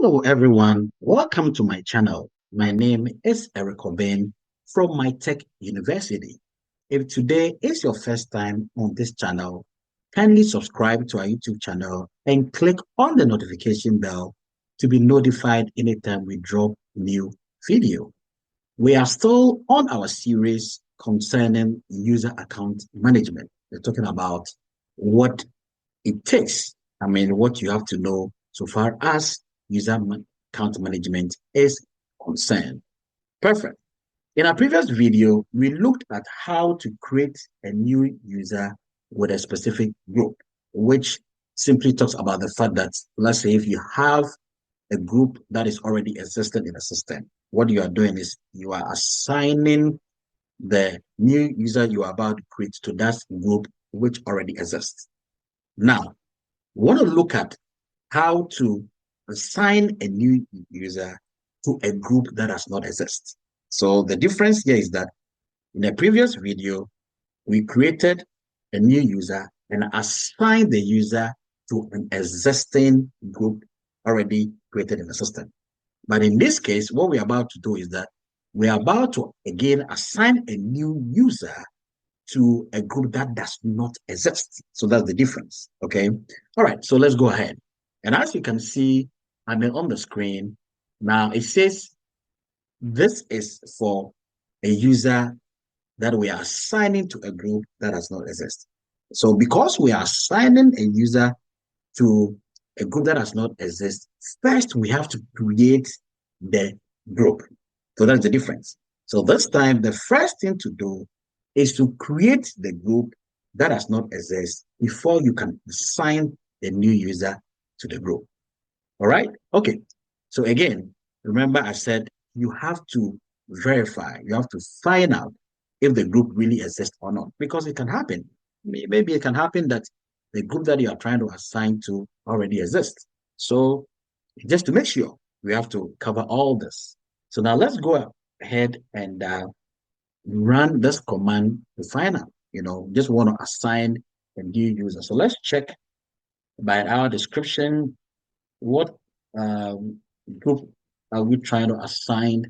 Hello everyone, welcome to my channel. My name is Eric Obin from My Tech University. If today is your first time on this channel, kindly subscribe to our YouTube channel and click on the notification bell to be notified anytime we drop new video. We are still on our series concerning user account management. We're talking about what it takes. What you have to know so far as user account management is concerned. Perfect. In our previous video, we looked at how to create a new user with a specific group, which simply talks about the fact that, let's say, if you have a group that is already existed in the system, what you are doing is you are assigning the new user you are about to create to that group which already exists. Now, we want to look at how to assign a new user to a group that does not exist. So the difference here is that in the previous video, we created a new user and assigned the user to an existing group already created in the system. But in this case, what we're about to do is that we're about to again assign a new user to a group that does not exist. So that's the difference. Okay. All right. So let's go ahead. And as you can see, on the screen, now it says this is for a user that we are assigning to a group that does not exist. So because we are assigning a user to a group that does not exist, first we have to create the group. So that's the difference. So this time, the first thing to do is to create the group that does not exist before you can assign the new user to the group. All right? Okay. So again, remember I said you have to verify, you have to find out if the group really exists or not, because it can happen. Maybe it can happen that the group that you are trying to assign to already exists. So just to make sure, we have to cover all this. So now let's go ahead and run this command to find out, just want to assign a new user. So let's check by our description, what group are we trying to assign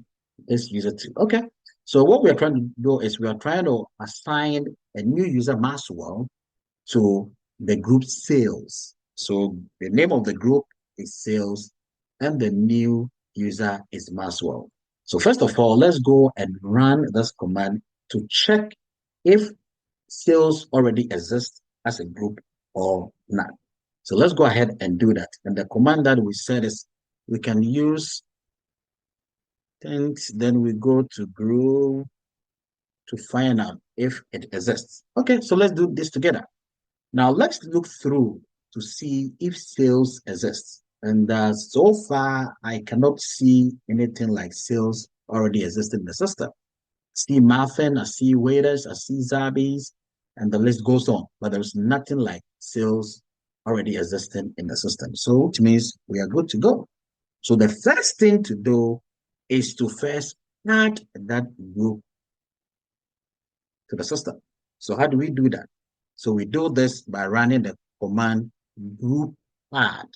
this user to? Okay. So what we are trying to do is we are trying to assign a new user Maxwell to the group sales. So the name of the group is sales and the new user is Maxwell. So first of all, let's go and run this command to check if sales already exists as a group or not. So let's go ahead and do that. And the command that we said is we can use things, then we go to group to find out if it exists. Okay, so let's do this together. Now let's look through to see if sales exists. And so far, I cannot see anything like sales already existing in the system. I see Muffin, I see Waiters, I see Zabbies, and the list goes on. But there's nothing like sales already existing in the system. So which means we are good to go. So the first thing to do is to first add that group to the system. So how do we do that? So we do this by running the command group add.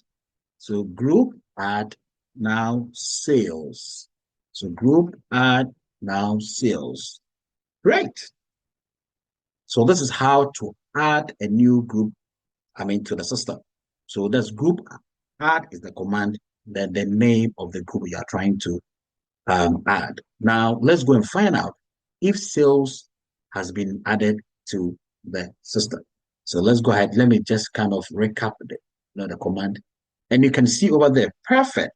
So group add now sales. So group add now sales. Great. So this is how to add a new group, to the system. So this group add is the command, then the name of the group you are trying to add. Now let's go and find out if sales has been added to the system. So let's go ahead. Let me just kind of recap the command. And you can see over there, perfect.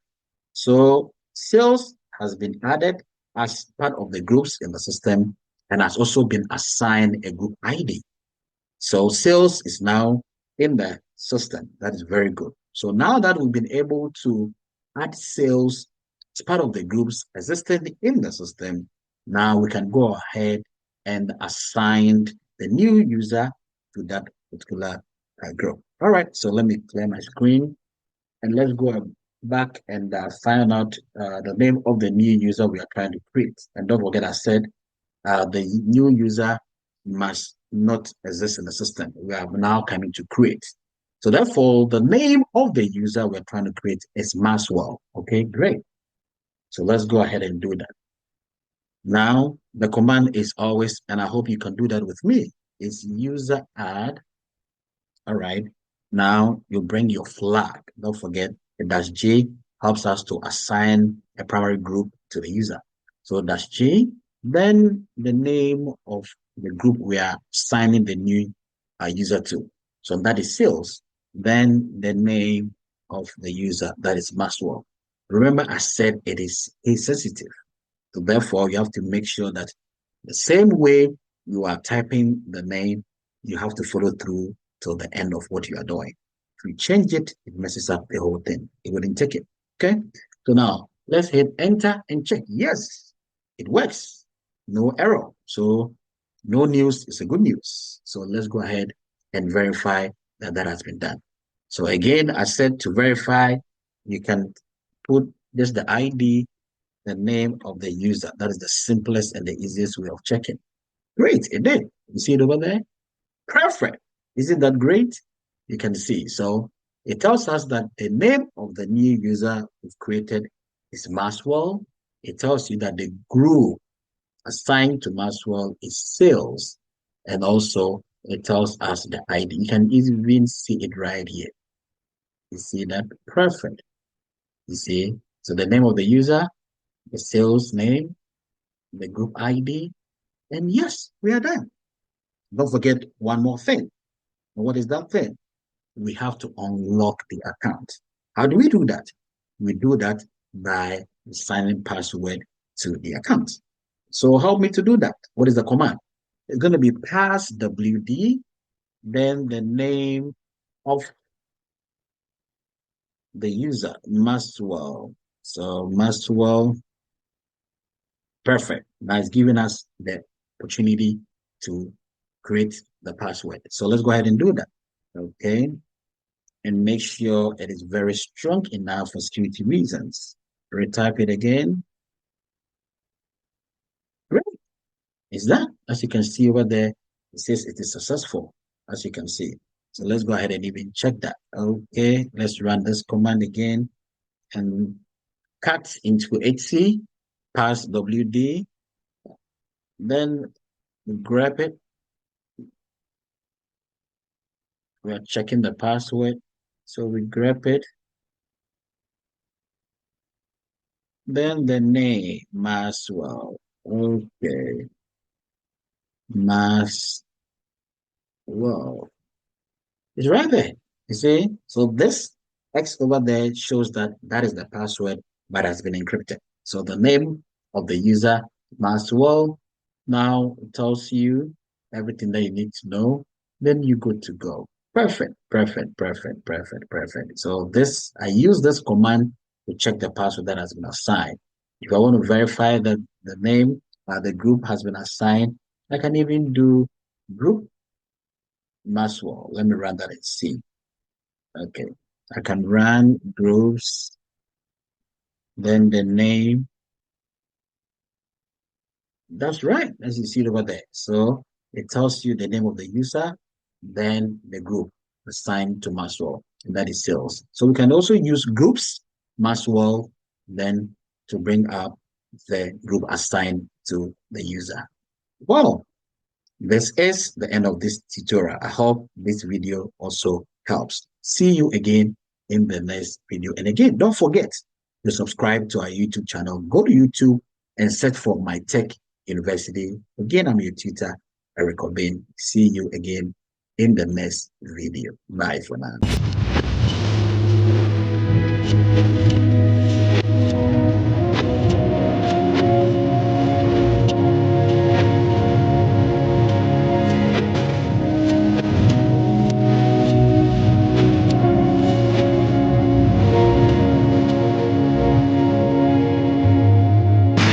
So sales has been added as part of the groups in the system and has also been assigned a group ID. So sales is now in the system. That is very good. So now that we've been able to add sales as part of the groups existing in the system, now we can go ahead and assign the new user to that particular group. All right, so let me clear my screen and let's go back and find out the name of the new user we are trying to create. And don't forget, I said the new user must not exist in the system. We are now coming to create. So therefore, the name of the user we're trying to create is Maxwell. Okay, great. So let's go ahead and do that. Now, the command is always, and I hope you can do that with me, is user add. All right. Now you bring your flag. Don't forget the dash G helps us to assign a primary group to the user. So dash G, then the name of the group we are assigning the new user to. So that is sales. Then the name of the user, that is Maxwell. Remember, I said it is case sensitive. So therefore, you have to make sure that the same way you are typing the name, you have to follow through till the end of what you are doing. If you change it, it messes up the whole thing. It wouldn't take it. Okay. So now let's hit enter and check. Yes, it works. No error. So no news is a good news. So let's go ahead and verify that that has been done. So again, I said to verify, you can put just the ID, the name of the user. That is the simplest and the easiest way of checking. Great, it did. You see it over there? Perfect. Isn't that great? You can see. So it tells us that the name of the new user we've created is Maxwell. It tells you that the group assigned to Maxwell is sales. And also it tells us the ID. You can even see it right here. You see that? Perfect. You see? So the name of the user, the sales name, the group ID, and yes, we are done. Don't forget one more thing. What is that thing? We have to unlock the account. How do we do that? We do that by assigning password to the account. So help me to do that. What is the command? It's going to be pass WD, then the name of the user, Maxwell. So Maxwell, perfect. Now it's giving us the opportunity to create the password. So let's go ahead and do that. Okay. And make sure it is very strong enough for security reasons. Retype it again. Great. It's that. As you can see over there, it says it is successful, as you can see. So let's go ahead and even check that. Okay, let's run this command again and cut into HC, pass WD, then grab it. We are checking the password. So we grab it. Then the name, Maxwell. Okay. Maxwell. It's right there. You see? So this X over there shows that that is the password, but has been encrypted. So the name of the user, Maxwell, now it tells you everything that you need to know. Then you good to go. Perfect, perfect, perfect, perfect, perfect. So this, I use this command to check the password that has been assigned. If I want to verify that the name, the group has been assigned, I can even do group Maxwell. Let me run that and see. Okay. I can run groups, then the name. That's right, as you see it over there. So it tells you the name of the user, then the group assigned to Maxwell, and that is sales. So we can also use groups, Maxwell, then to bring up the group assigned to the user. Well, this is the end of this tutorial. I hope this video also helps. See you again in the next video. And again, don't forget to subscribe to our YouTube channel. Go to YouTube and search for My Tech University. Again, I'm your tutor, Eric Obin. See you again in the next video. Bye for now.